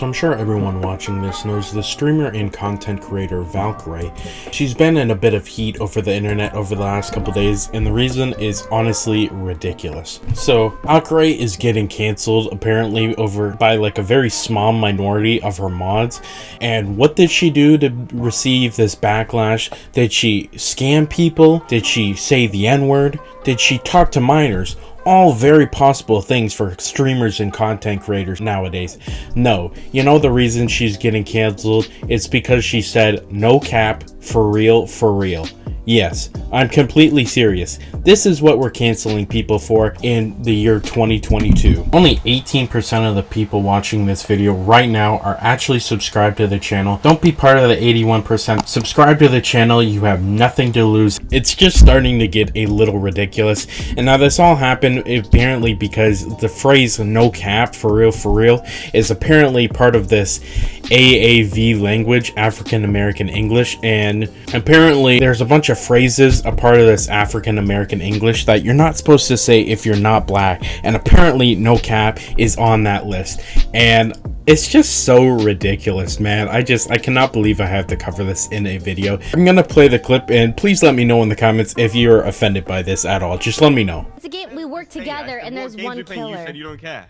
So I'm sure everyone watching this knows the streamer and content creator Valkyrae. She's been in a bit of heat over the internet over the last couple days, and the reason is honestly ridiculous. So Valkyrae is getting canceled apparently over by like a very small minority of her mods. And what did she do to receive this backlash? Did she scam people? Did she say the N-word? Did she talk to minors? All very possible things for streamers and content creators nowadays. No, you know the reason she's getting canceled? It's because she said no cap, for real, for real. Yes, I'm completely serious. This is what we're canceling people for in the year 2022. Only 18% of the people watching this video right now are actually subscribed to the channel. Don't be part of the 81%. Subscribe to the channel. You have nothing to lose. It's just starting to get a little ridiculous. And now this all happened apparently because the phrase no cap, for real, is apparently part of this AAV language, African American English, and apparently there's a bunch of phrases a part of this African American English that you're not supposed to say if you're not black, and apparently no cap is on that list. And it's just so ridiculous, man. I cannot believe I have to cover this in a video. I'm gonna play the clip, and please let me know in the comments if you're offended by this at all. Just let me know. It's a game, we work together, and there's one killer. You said you don't care.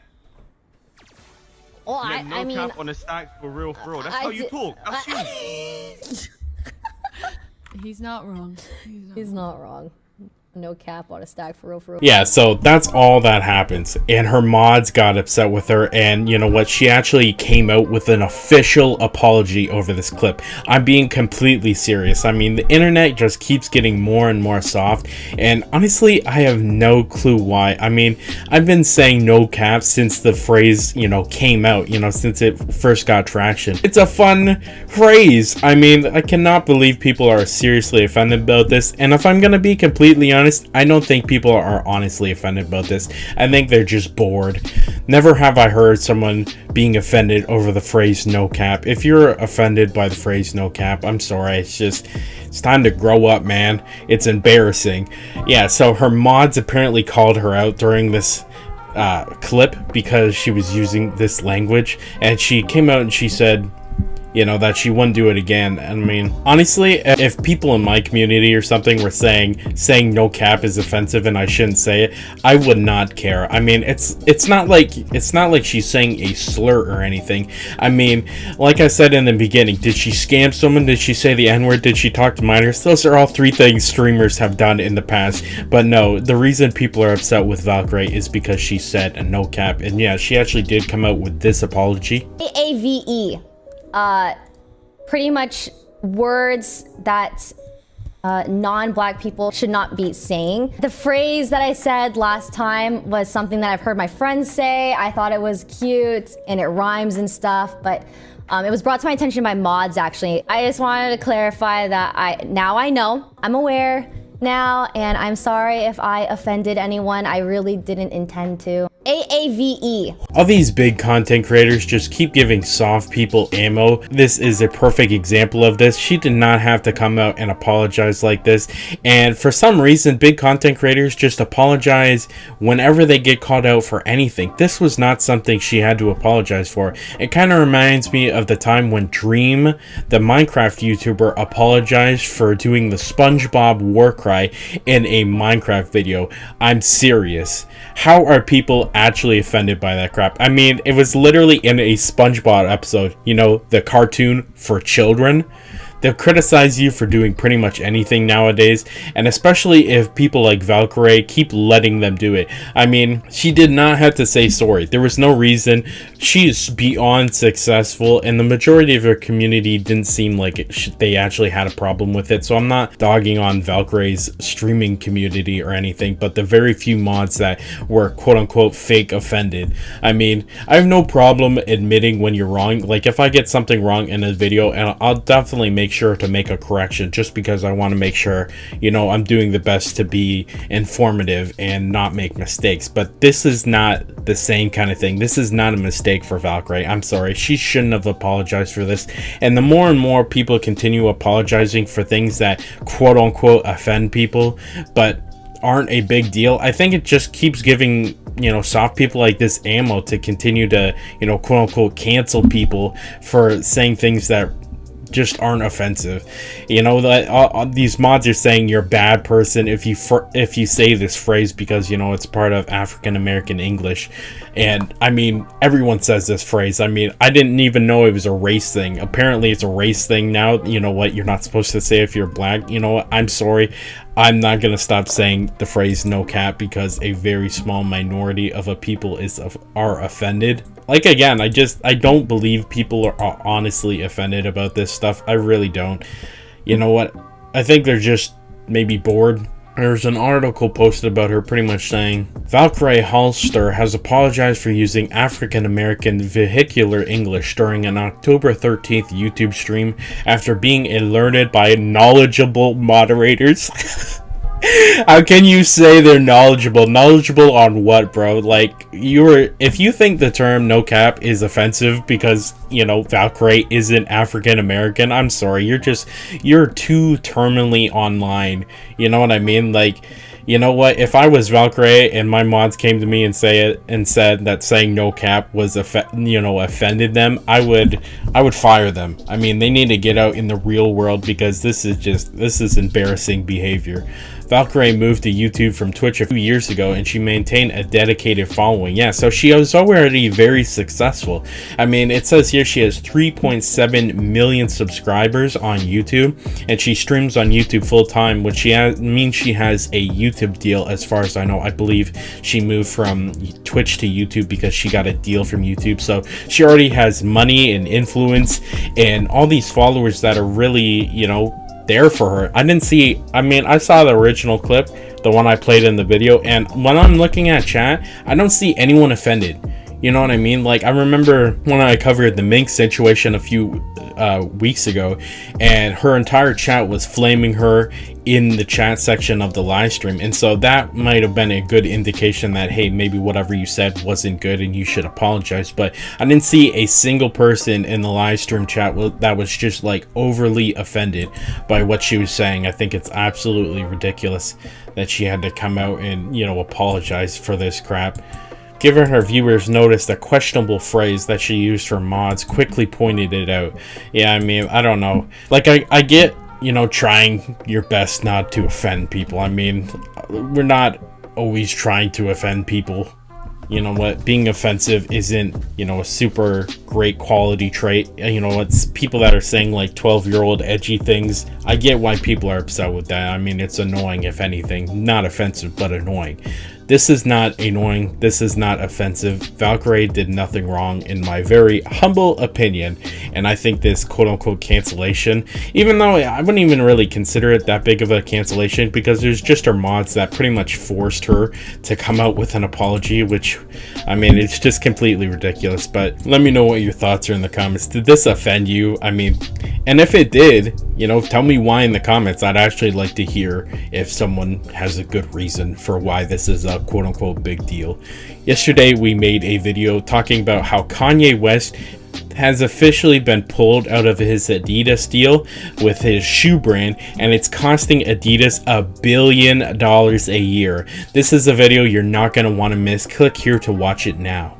Well, I mean, cap on a stack for real. That's how you talk. That's you. He's not wrong. He's not wrong. No cap on a stack, for real. Yeah, so that's all that happens. And her mods got upset with her, and you know what? She actually came out with an official apology over this clip. I'm being completely serious. I mean, the internet just keeps getting more and more soft, and honestly, I have no clue why. I mean, I've been saying no cap since the phrase, came out, since it first got traction. It's a fun phrase. I mean, I cannot believe people are seriously offended about this, and if I'm gonna be completely honest, I don't think people are honestly offended about this. I think they're just bored. Never have I heard someone being offended over the phrase no cap. If you're offended by the phrase no cap, I'm sorry. It's time to grow up, man. It's embarrassing. Yeah, so her mods apparently called her out during this clip because she was using this language, and she came out and she said, that she wouldn't do it again. I mean, honestly, if people in my community or something were saying no cap is offensive and I shouldn't say it, I would not care. I mean, it's not like she's saying a slur or anything. I mean, like I said in the beginning, did she scam someone? Did she say the N-word? Did she talk to minors? Those are all three things streamers have done in the past. But no, the reason people are upset with Valkyrae is because she said a no cap. And yeah, she actually did come out with this apology. AAVE. Pretty much words that non-black people should not be saying. The phrase that I said last time was something that I've heard my friends say. I thought it was cute and it rhymes and stuff, but it was brought to my attention by mods, actually. I just wanted to clarify that now I know, I'm aware now, and I'm sorry if I offended anyone. I really didn't intend to. AAVE. All these big content creators just keep giving soft people ammo. This is a perfect example of this. She did not have to come out and apologize like this. And for some reason, big content creators just apologize whenever they get called out for anything. This was not something she had to apologize for. It kind of reminds me of the time when Dream, the Minecraft YouTuber, apologized for doing the SpongeBob war cry in a Minecraft video. I'm serious. How are people actually offended by that crap? I mean, it was literally in a SpongeBob episode, the cartoon for children. They'll criticize you for doing pretty much anything nowadays, and especially if people like Valkyrae keep letting them do it. I mean, she did not have to say sorry. There was no reason. She is beyond successful, and the majority of her community didn't seem like they actually had a problem with it. So I'm not dogging on Valkyrae's streaming community or anything, but the very few mods that were quote-unquote fake offended. I mean, I have no problem admitting when you're wrong. Like, if I get something wrong in a video, and I'll definitely make sure to make a correction, just because I want to make sure I'm doing the best to be informative and not make mistakes. But this is not the same kind of thing. This is not a mistake for Valkyrae. I'm sorry, she shouldn't have apologized for this. And the more and more people continue apologizing for things that quote unquote offend people but aren't a big deal, I think it just keeps giving you know, soft people like this ammo to continue to, you know, quote unquote cancel people for saying things that just aren't offensive. You know, that these mods are saying you're a bad person if you say this phrase because, you know, it's part of African American English. And I mean, everyone says this phrase. I mean, I didn't even know it was a race thing. Apparently it's a race thing now. You know what, you're not supposed to say if you're black. You know what, I'm sorry, I'm not gonna stop saying the phrase no cap because a very small minority of a people are offended. Like, again, I don't believe people are honestly offended about this stuff. I really don't. You know what? I think they're just maybe bored. There's an article posted about her pretty much saying, Valkyrae Holster has apologized for using African American vehicular English during an October 13th YouTube stream after being alerted by knowledgeable moderators. How can you say they're knowledgeable? Knowledgeable on what, bro? Like, if you think the term no cap is offensive because, you know, Valkyrae isn't African American, I'm sorry, you're too terminally online. You know what I mean? Like, you know what, if I was Valkyrae and my mods came to me and said that saying no cap was offended them, I would fire them. I mean, they need to get out in the real world because this is embarrassing behavior. Valkyrae moved to YouTube from Twitch a few years ago and she maintained a dedicated following. Yeah, so she was already very successful. I mean, it says here she has 3.7 million subscribers on YouTube and she streams on YouTube full time, which means she has a YouTube deal as far as I know. I believe she moved from Twitch to YouTube because she got a deal from YouTube. So she already has money and influence and all these followers that are really, you know, there for her. I saw the original clip, the one I played in the video, and when I'm looking at chat, I don't see anyone offended. You know what I mean? Like, I remember when I covered the Mink situation a few weeks ago, and her entire chat was flaming her in the chat section of the live stream, and so that might have been a good indication that, hey, maybe whatever you said wasn't good and you should apologize. But I didn't see a single person in the live stream chat that was just like overly offended by what she was saying. I think it's absolutely ridiculous that she had to come out and, you know, apologize for this crap. Given her viewers noticed a questionable phrase that she used for mods, quickly pointed it out. Yeah, I mean, I don't know. Like, I get, you know, trying your best not to offend people. I mean, we're not always trying to offend people. You know what? Being offensive isn't, you know, a super great quality trait. You know, it's people that are saying like 12-year-old edgy things. I get why people are upset with that. I mean, it's annoying, if anything. Not offensive, but annoying. This is not annoying. This is not offensive. Valkyrae did nothing wrong in my very humble opinion. And I think this quote-unquote cancellation, even though I wouldn't even really consider it that big of a cancellation because there's just her mods that pretty much forced her to come out with an apology, which, I mean, it's just completely ridiculous. But let me know what your thoughts are in the comments. Did this offend you? I mean, and if it did, you know, tell me why in the comments. I'd actually like to hear if someone has a good reason for why this is a quote-unquote big deal. Yesterday we made a video talking about how Kanye West has officially been pulled out of his Adidas deal with his shoe brand, and it's costing Adidas $1 billion a year. This is a video you're not going to want to miss. Click here to watch it now.